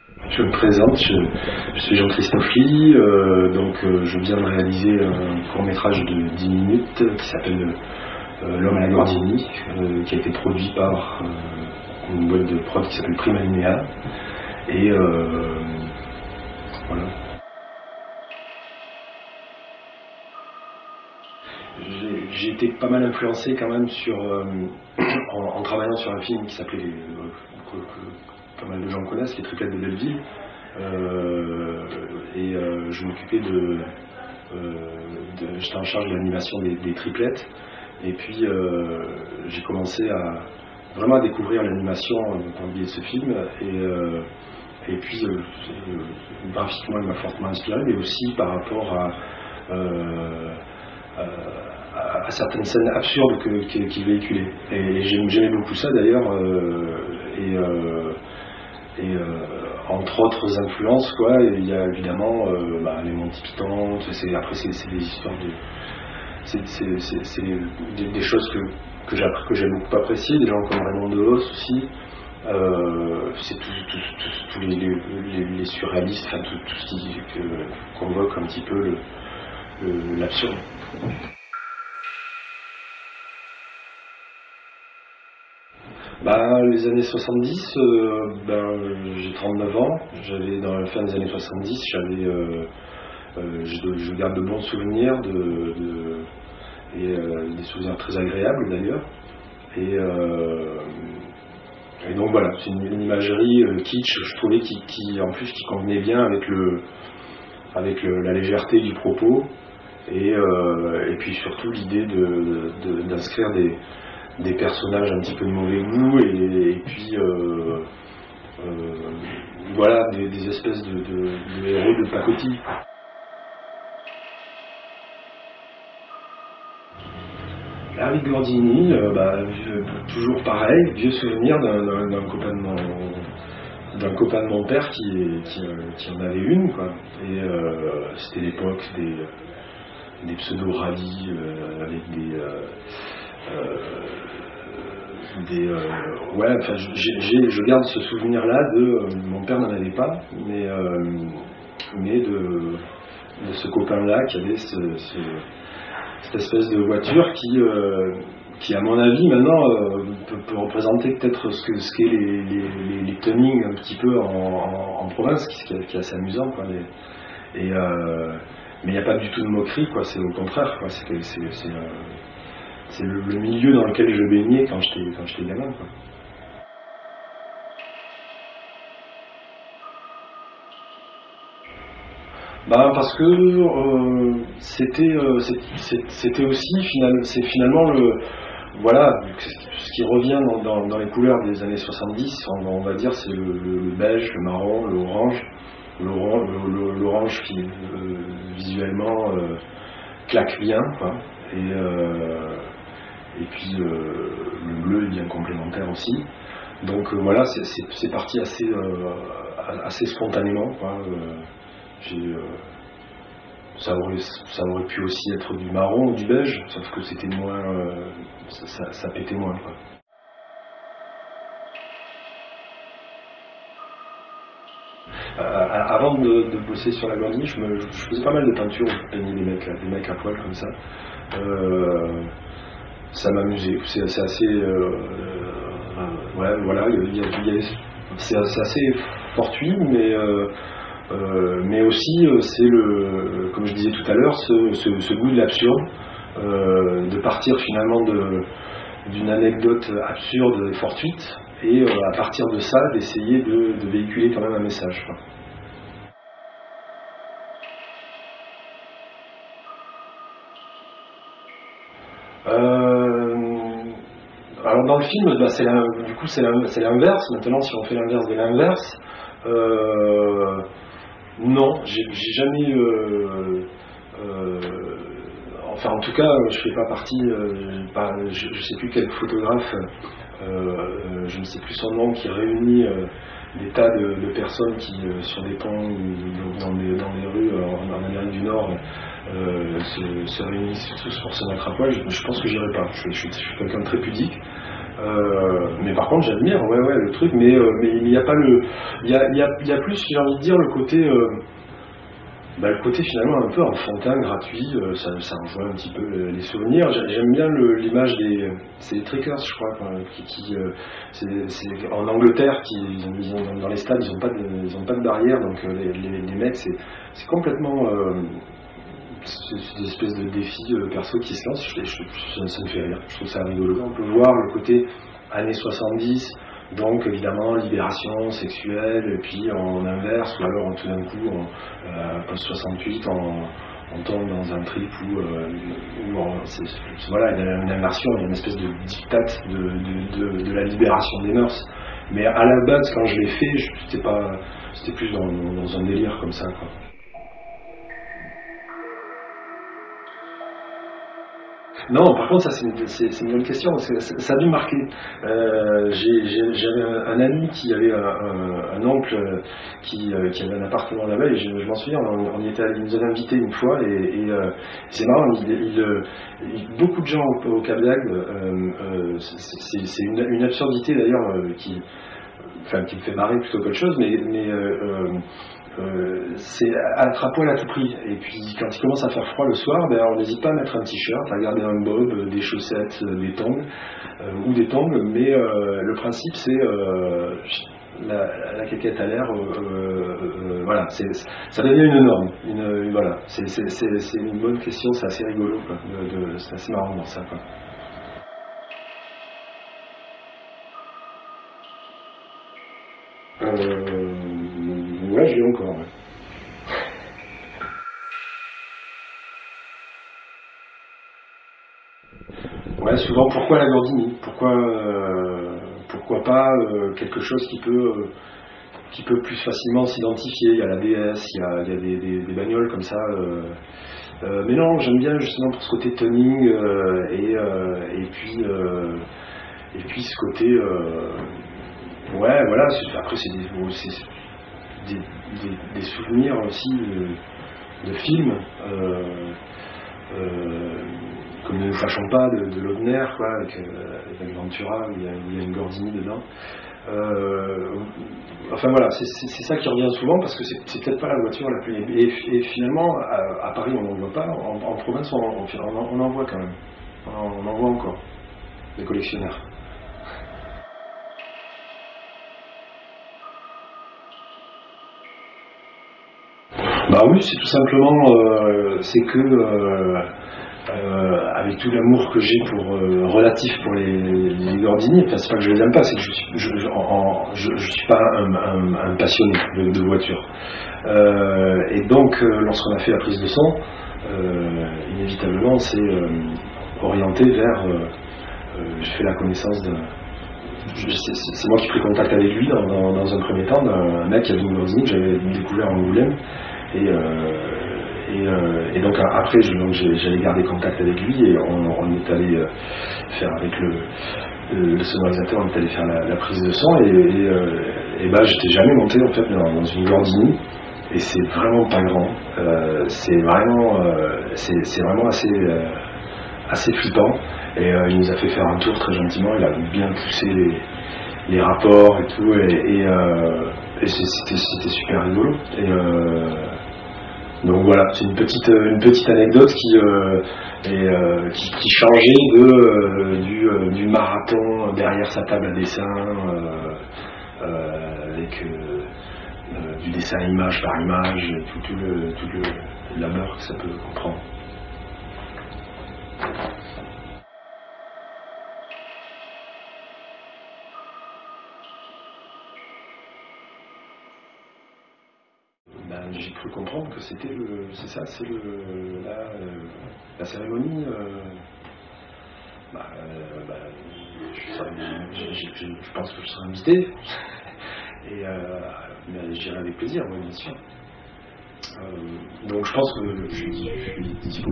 Je me présente, je suis Jean-Christophe Ly, je viens de réaliser un court-métrage de 10 minutes qui s'appelle L'homme à la Gordini, qui a été produit par une boîte de prod qui s'appelle Prima Linea. Et voilà. J'ai été pas mal influencé quand même en travaillant sur un film qui s'appelait, que pas mal de gens connaissent, Les Triplettes de Belleville. Je m'occupais j'étais en charge de l'animation des triplettes. Et puis j'ai commencé vraiment à découvrir l'animation par le biais de ce film. Et puis graphiquement, il m'a fortement inspiré, mais aussi par rapport à certaines scènes absurdes qu'il véhiculait. Et j'aimais beaucoup ça d'ailleurs. Entre autres influences, quoi, il y a évidemment les Monty Python. Après c'est des histoires c'est des choses que j'ai beaucoup appréciées, des gens comme Raymond DeVos aussi. C'est tous les surréalistes, enfin tout ce qui convoque un petit peu l'absurde. Les années 70, j'ai 39 ans, j'avais dans la fin des années 70, je garde de bons souvenirs, des souvenirs très agréables d'ailleurs. Et donc voilà, c'est une imagerie kitsch, je trouvais, qui en plus qui convenait bien avec la légèreté du propos, et puis surtout l'idée d'inscrire des personnages un petit peu de mauvais goût, et puis voilà, des espèces de héros de pacotille. Harry Gordini, toujours pareil, vieux souvenir d'un copain de mon père qui en avait une, quoi. Et c'était l'époque des pseudo-rallyes avec je garde ce souvenir-là mon père n'en avait pas, mais de ce copain-là qui avait cette espèce de voiture qui à mon avis maintenant peut représenter peut-être ce qu'est les tunings un petit peu en province, qui est assez amusant, quoi. Mais il n'y a pas du tout de moquerie, quoi. C'est au contraire, quoi. C'est le milieu dans lequel je baignais quand j'étais gamin, quoi. Parce que c'était aussi finalement voilà, ce qui revient dans les couleurs des années 70, on va dire, c'est le beige, le marron, l'orange qui visuellement claque bien, quoi. Et puis le bleu est bien complémentaire aussi. Donc voilà, c'est parti assez spontanément, quoi. Ça aurait pu aussi être du marron ou du beige, sauf que c'était moins, ça pétait moins, quoi. Avant de bosser sur la Gordini, je faisais pas mal de peinture, je peignais des mecs à poil comme ça. Ça m'amusait, c'est assez ouais, voilà, c'est assez fortuit, mais aussi c'est comme je disais tout à l'heure, ce goût de l'absurde, de partir finalement d'une anecdote absurde et fortuite, et à partir de ça d'essayer de véhiculer quand même un message, quoi. Alors dans le film, c'est l'inverse. Maintenant, si on fait l'inverse de l'inverse, non, j'ai jamais enfin en tout cas, je fais pas partie, je sais plus quel photographe, je ne sais plus son nom, qui réunit des tas de personnes qui, sur des ponts ou dans des rues en Amérique du Nord, se réunissent tous pour se mettre à poil. Je pense que j'irai pas. Je suis quelqu'un de très pudique. Mais par contre, j'admire, ouais, le truc, mais il n'y a pas le. Il y a plus, j'ai envie de dire, le côté finalement un peu enfantin, gratuit, ça rejoint un petit peu les souvenirs. J'aime bien l'image des. C'est les Trekkers, je crois, c'est en Angleterre, dans les stades, ils n'ont pas de barrière, donc les mecs, c'est complètement. C'est des espèces de défis perso qui se lancent, ça me fait rire, je trouve ça rigolo. On peut voir le côté années 70, donc évidemment libération sexuelle, et puis en inverse, ou alors tout d'un coup, post 68, on tombe dans un trip où voilà, il y a une inversion, il y a une espèce de diktat de la libération des mœurs. Mais à la base, quand je l'ai fait, c'était plus dans un délire comme ça, quoi. Non, par contre, ça c'est une bonne question, parce que ça a dû marquer. J'avais un ami qui avait un oncle qui avait un appartement là-bas, et je m'en souviens, on y était allé, il nous avait invités une fois, et c'est marrant, beaucoup de gens au Cap d'Agde, c'est une absurdité d'ailleurs qui me fait marrer plutôt qu'autre chose, mais c'est à poil à tout prix. Et puis quand il commence à faire froid le soir, on n'hésite pas à mettre un t-shirt, à garder un bob, des chaussettes, des tongs ou des tongs, mais le principe c'est la caquette à l'air, voilà, ça devient une norme. Voilà, c'est une bonne question, c'est assez rigolo, quoi, c'est assez marrant dans ça, quoi. Ouais, je l'ai encore. Ouais. Ouais, souvent, pourquoi la Gordini? Pourquoi pas quelque chose qui peut plus facilement s'identifier? Il y a la DS, il y a des bagnoles comme ça. Mais non, j'aime bien justement pour ce côté tuning et puis ce côté. Ouais, voilà. Après, c'est des souvenirs aussi de films. Comme Ne nous fâchons pas de Laudner, quoi, avec Ventura, où il y a une Gordini dedans. Enfin voilà, c'est ça qui revient souvent, parce que c'est peut-être pas la voiture la plus. Et finalement, à Paris on n'en voit pas, en province on en voit quand même. On en voit encore, des collectionneurs. Bah oui, c'est tout simplement, c'est que. Avec tout l'amour que j'ai relatif pour les Gordini, enfin, c'est pas que je les aime pas, c'est que je suis pas un passionné de voiture. Et donc, lorsqu'on a fait la prise de son, inévitablement, c'est orienté vers. J'ai fait la connaissance c'est moi qui ai pris contact avec lui dans un premier temps, d'un mec qui avait une Gordini que j'avais découvert en Angoulême. Et donc après, j'avais gardé contact avec lui, et on est allé faire avec le sonorisateur, on est allé faire la prise de son, et j'étais jamais monté en fait dans une Gordini, et c'est vraiment pas grand, c'est vraiment assez flippant, et il nous a fait faire un tour très gentiment, il a bien poussé les rapports et tout, et c'était super rigolo. Donc voilà, c'est une petite anecdote qui changeait du marathon derrière sa table à dessin, avec du dessin image par image, tout le labeur que ça peut comprendre. J'ai cru comprendre que c'est la cérémonie. Je pense que je serai invité, mais j'irai avec plaisir, oui, bien sûr. Donc je pense que je suis dispo.